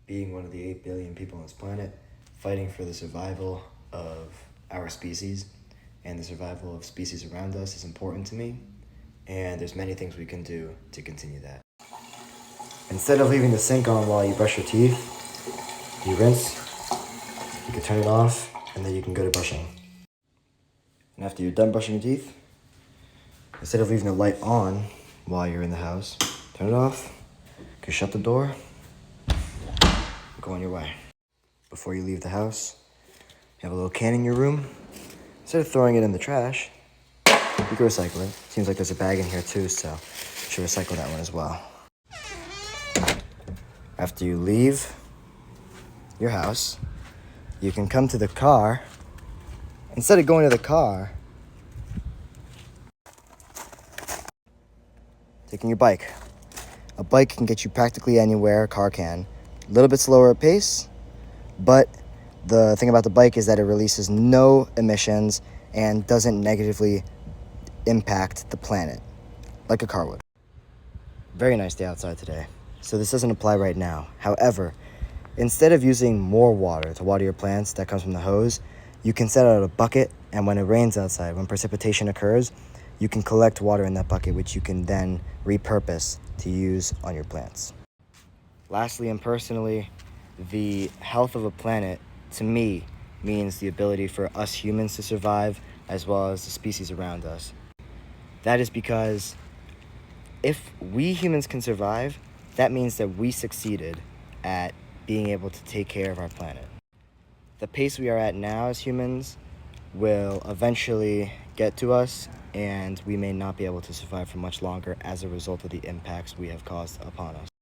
being one of the 8 billion people on this planet, fighting for the survival of our species and the survival of species around us is important to me, and there's many things we can do to continue that. Instead of leaving the sink on while you brush your teeth, you rinse, you can turn it off, and then you can go to brushing. And after you're done brushing your teeth, instead of leaving the light on while you're in the house, turn it off, you can shut the door, go on your way. Before you leave the house, you have a little can in your room. Instead of throwing it in the trash, you can recycle it. Seems like there's a bag in here too, so you should recycle that one as well. After you leave your house, you can come to the car. Instead of going to the car, taking your bike. A bike can get you practically anywhere a car can. A little bit slower at pace, but the thing about the bike is that it releases no emissions and doesn't negatively impact the planet like a car would. Very nice day outside today, so this doesn't apply right now. However, instead of using more water to water your plants that comes from the hose, you can set out a bucket, and when it rains outside, when precipitation occurs, you can collect water in that bucket, which you can then repurpose to use on your plants. Lastly and personally, the health of a planet, to me, means the ability for us humans to survive as well as the species around us. That is because if we humans can survive, that means that we succeeded at being able to take care of our planet. The pace we are at now as humans will eventually get to us, and we may not be able to survive for much longer as a result of the impacts we have caused upon us.